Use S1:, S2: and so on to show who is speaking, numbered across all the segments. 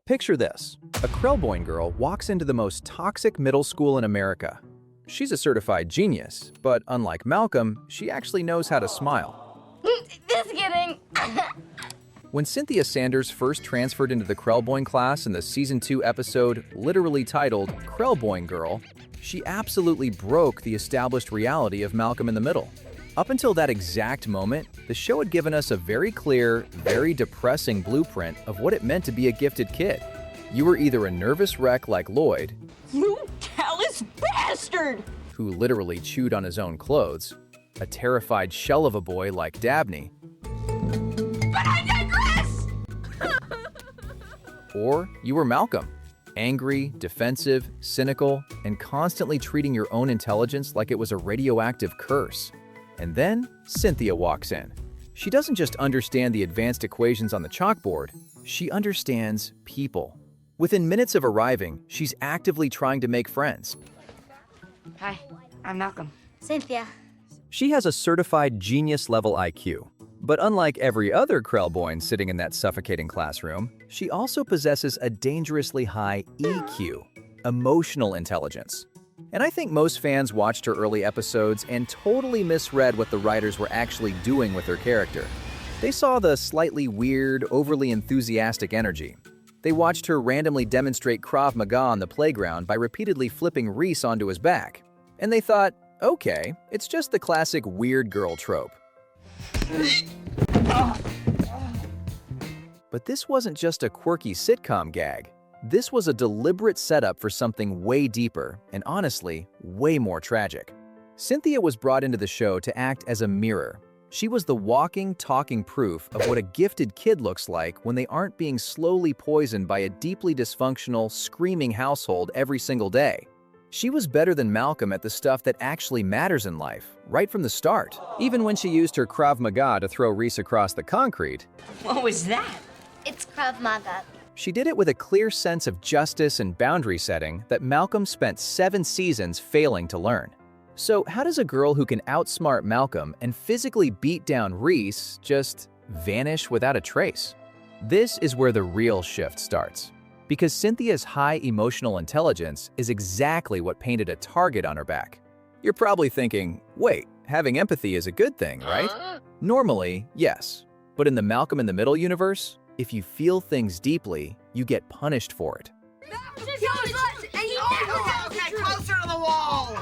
S1: Picture this. A Krelboyne girl walks into the most toxic middle school in America. She's a certified genius, but unlike Malcolm, she actually knows how to smile.
S2: Just kidding.
S1: When Cynthia Sanders first transferred into the Krelboyne class in the Season 2 episode literally titled Krelboyne Girl, she absolutely broke the established reality of Malcolm in the Middle. Up until that exact moment, the show had given us a very clear, very depressing blueprint of what it meant to be a gifted kid. You were either a nervous wreck like Lloyd,
S2: You callous bastard!
S1: who literally chewed on his own clothes, a terrified shell of a boy like Dabney,
S2: But I digress!
S1: or you were Malcolm, angry, defensive, cynical, and constantly treating your own intelligence like it was a radioactive curse. And then Cynthia walks in. She doesn't just understand the advanced equations on the chalkboard, she understands people. Within minutes of arriving, she's actively trying to make friends.
S2: Hi, I'm Malcolm.
S3: Cynthia.
S1: She has a certified genius-level IQ. But unlike every other Krelboyne sitting in that suffocating classroom, she also possesses a dangerously high EQ, emotional intelligence. And I think most fans watched her early episodes and totally misread what the writers were actually doing with her character. They saw the slightly weird, overly enthusiastic energy. They watched her randomly demonstrate Krav Maga on the playground by repeatedly flipping Reese onto his back. And they thought, okay, it's just the classic weird girl trope. But this wasn't just a quirky sitcom gag. This was a deliberate setup for something way deeper and honestly, way more tragic. Cynthia was brought into the show to act as a mirror. She was the walking, talking proof of what a gifted kid looks like when they aren't being slowly poisoned by a deeply dysfunctional, screaming household every single day. She was better than Malcolm at the stuff that actually matters in life, right from the start. Even when she used her Krav Maga to throw Reese across the concrete,
S2: What was that?
S3: It's Krav Maga.
S1: she did it with a clear sense of justice and boundary setting that Malcolm spent 7 seasons failing to learn. So how does a girl who can outsmart Malcolm and physically beat down Reese just vanish without a trace? This is where the real shift starts. Because Cynthia's high emotional intelligence is exactly what painted a target on her back. You're probably thinking, wait, having empathy is a good thing, right? Normally, yes. But in the Malcolm in the Middle universe, if you feel things deeply, you get punished for it.
S4: Okay, closer to the wall!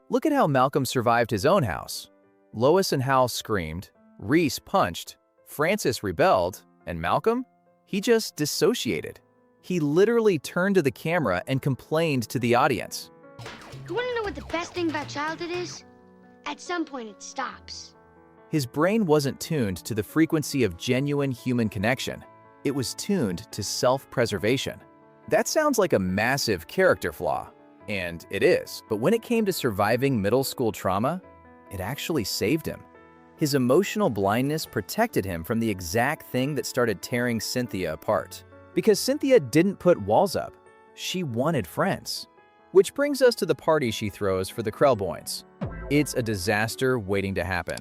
S1: Look at how Malcolm survived his own house. Lois and Hal screamed, Reese punched, Francis rebelled, and Malcolm? He just dissociated. He literally turned to the camera and complained to the audience.
S5: You want to know what the best thing about childhood is? At some point, it stops.
S1: His brain wasn't tuned to the frequency of genuine human connection. It was tuned to self-preservation. That sounds like a massive character flaw, and it is, but when it came to surviving middle school trauma, it actually saved him. His emotional blindness protected him from the exact thing that started tearing Cynthia apart. Because Cynthia didn't put walls up, she wanted friends. Which brings us to the party she throws for the Krelboynes. It's a disaster waiting to happen.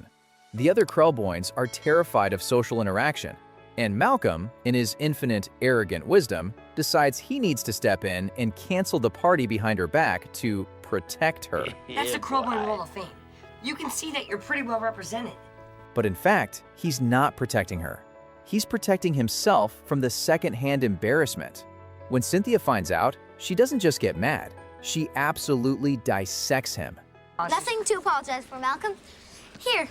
S1: The other Krelboynes are terrified of social interaction, and Malcolm, in his infinite, arrogant wisdom, decides he needs to step in and cancel the party behind her back to protect her.
S2: That's the Krelboyne Wall of Fame. You can see that you're pretty well represented.
S1: But in fact, he's not protecting her. He's protecting himself from the second-hand embarrassment. When Cynthia finds out, she doesn't just get mad, she absolutely dissects him.
S3: Nothing to apologize for, Malcolm. Here,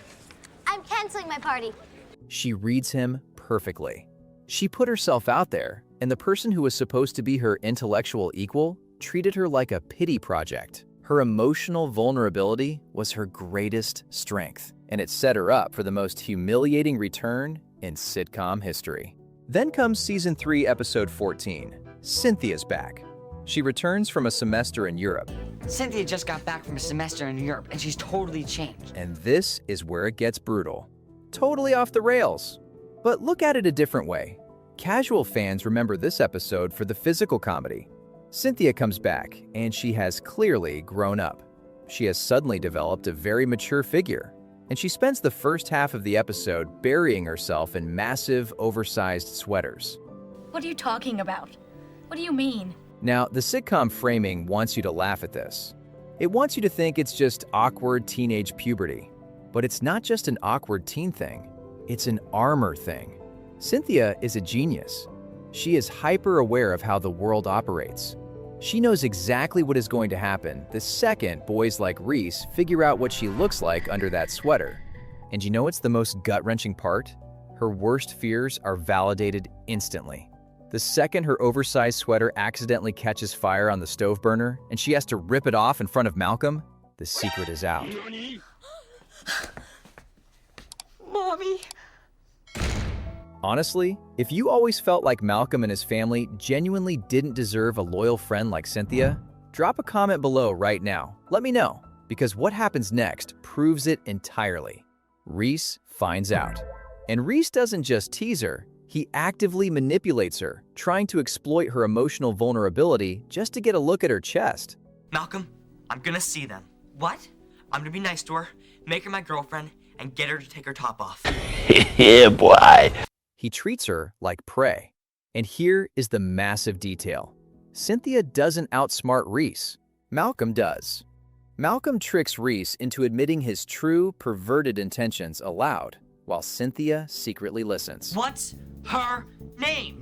S3: I'm canceling my party.
S1: She reads him perfectly. She put herself out there, and the person who was supposed to be her intellectual equal treated her like a pity project. Her emotional vulnerability was her greatest strength, and it set her up for the most humiliating return in sitcom history. Then comes Season 3, Episode 14, Cynthia's Back. She returns from a semester in Europe,
S4: Cynthia just got back from a semester in Europe, and she's totally changed.
S1: and this is where it gets brutal. Totally off the rails. But look at it a different way. Casual fans remember this episode for the physical comedy. Cynthia comes back, and she has clearly grown up. She has suddenly developed a very mature figure, and she spends the first half of the episode burying herself in massive, oversized sweaters.
S6: What are you talking about? What do you mean?
S1: Now, the sitcom framing wants you to laugh at this. It wants you to think it's just awkward teenage puberty. But it's not just an awkward teen thing. It's an armor thing. Cynthia is a genius. She is hyper-aware of how the world operates. She knows exactly what is going to happen the second boys like Reese figure out what she looks like under that sweater. And you know what's the most gut-wrenching part? Her worst fears are validated instantly. The second her oversized sweater accidentally catches fire on the stove burner and she has to rip it off in front of Malcolm, the secret is out.
S2: Mommy.
S1: Honestly, if you always felt like Malcolm and his family genuinely didn't deserve a loyal friend like Cynthia, drop a comment below right now. Let me know, because what happens next proves it entirely. Reese finds out. And Reese doesn't just tease her, he actively manipulates her, trying to exploit her emotional vulnerability just to get a look at her chest.
S7: Malcolm, I'm gonna see them. What? I'm gonna be nice to her, make her my girlfriend, and get her to take her top off.
S8: Yeah, boy.
S1: He treats her like prey. And here is the massive detail. Cynthia doesn't outsmart Reese. Malcolm does. Malcolm tricks Reese into admitting his true, perverted intentions aloud, while Cynthia secretly listens.
S7: What's her name?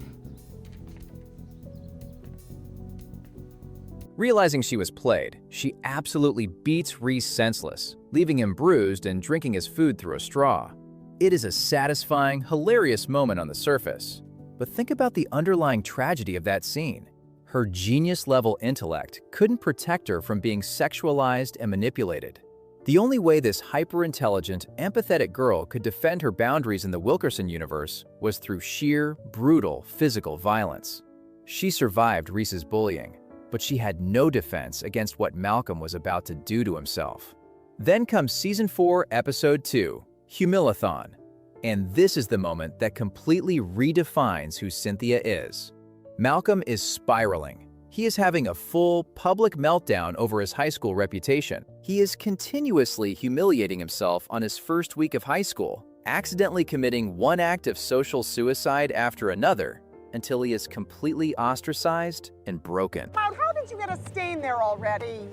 S1: Realizing she was played, she absolutely beats Reese senseless, leaving him bruised and drinking his food through a straw. It is a satisfying, hilarious moment on the surface. But think about the underlying tragedy of that scene. Her genius-level intellect couldn't protect her from being sexualized and manipulated. The only way this hyper-intelligent, empathetic girl could defend her boundaries in the Wilkerson universe was through sheer, brutal physical violence. She survived Reese's bullying, but she had no defense against what Malcolm was about to do to himself. Then comes Season 4, Episode 2, Humilathon. And this is the moment that completely redefines who Cynthia is. Malcolm is spiraling. He is having a full, public meltdown over his high school reputation. He is continuously humiliating himself on his first week of high school, accidentally committing one act of social suicide after another, until he is completely ostracized and broken.
S9: How did you get a stain there already?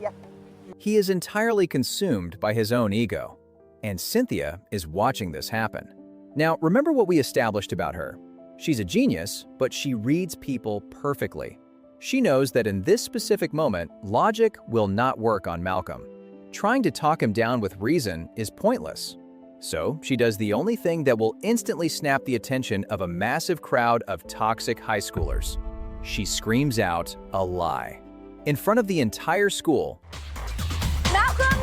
S1: He is entirely consumed by his own ego. And Cynthia is watching this happen. Now, remember what we established about her. She's a genius, but she reads people perfectly. She knows that in this specific moment, logic will not work on Malcolm. Trying to talk him down with reason is pointless. So she does the only thing that will instantly snap the attention of a massive crowd of toxic high schoolers. She screams out a lie. In front of the entire school,
S10: Malcolm,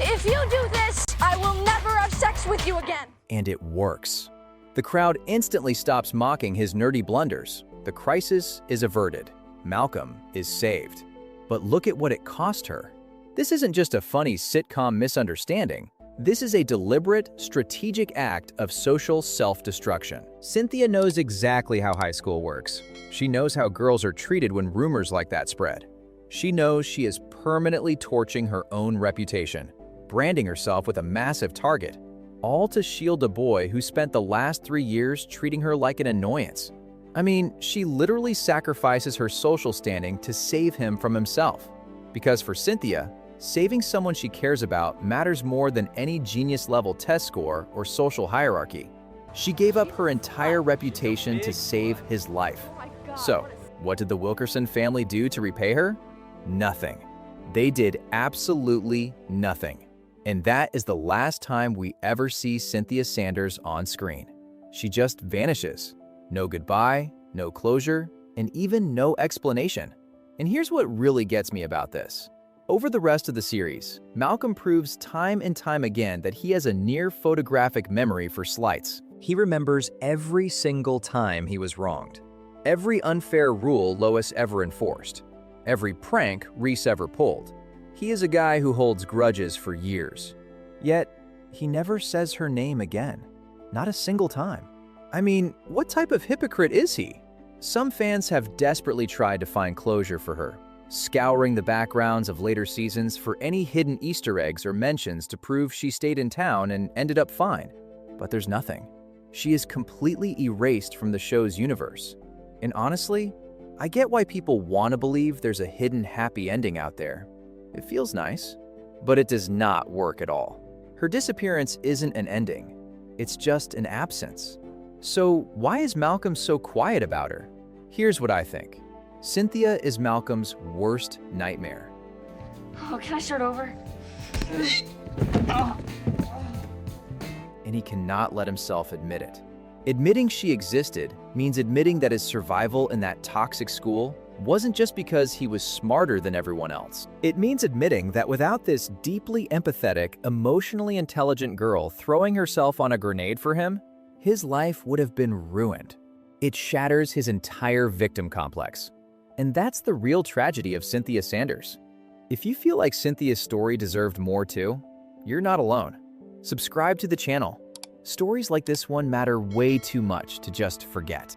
S10: if you do this, I will never have sex with you again.
S1: And it works. The crowd instantly stops mocking his nerdy blunders. The crisis is averted. Malcolm is saved. But look at what it cost her. This isn't just a funny sitcom misunderstanding. This is a deliberate, strategic act of social self-destruction. Cynthia knows exactly how high school works. She knows how girls are treated when rumors like that spread. She knows she is permanently torching her own reputation, branding herself with a massive target, all to shield a boy who spent the last 3 years treating her like an annoyance. I mean, she literally sacrifices her social standing to save him from himself. Because for Cynthia, saving someone she cares about matters more than any genius-level test score or social hierarchy. She gave up her entire reputation to save his life. So, what did the Wilkerson family do to repay her? Nothing. They did absolutely nothing. And that is the last time we ever see Cynthia Sanders on screen. She just vanishes. No goodbye, no closure, and even no explanation. And here's what really gets me about this. Over the rest of the series, Malcolm proves time and time again that he has a near photographic memory for slights. He remembers every single time he was wronged, every unfair rule Lois ever enforced, every prank Reese ever pulled. He is a guy who holds grudges for years. Yet, he never says her name again. Not a single time. I mean, what type of hypocrite is he? Some fans have desperately tried to find closure for her, scouring the backgrounds of later seasons for any hidden Easter eggs or mentions to prove she stayed in town and ended up fine. But there's nothing. She is completely erased from the show's universe. And honestly, I get why people want to believe there's a hidden happy ending out there. It feels nice, but it does not work at all. Her disappearance isn't an ending. It's just an absence. So why is Malcolm so quiet about her? Here's what I think. Cynthia is Malcolm's worst nightmare.
S6: Oh, can I start over?
S1: And he cannot let himself admit it. Admitting she existed means admitting that his survival in that toxic school wasn't just because he was smarter than everyone else. It means admitting that without this deeply empathetic, emotionally intelligent girl throwing herself on a grenade for him, his life would have been ruined. It shatters his entire victim complex. And that's the real tragedy of Cynthia Sanders. If you feel like Cynthia's story deserved more too, you're not alone. Subscribe to the channel. Stories like this one matter way too much to just forget.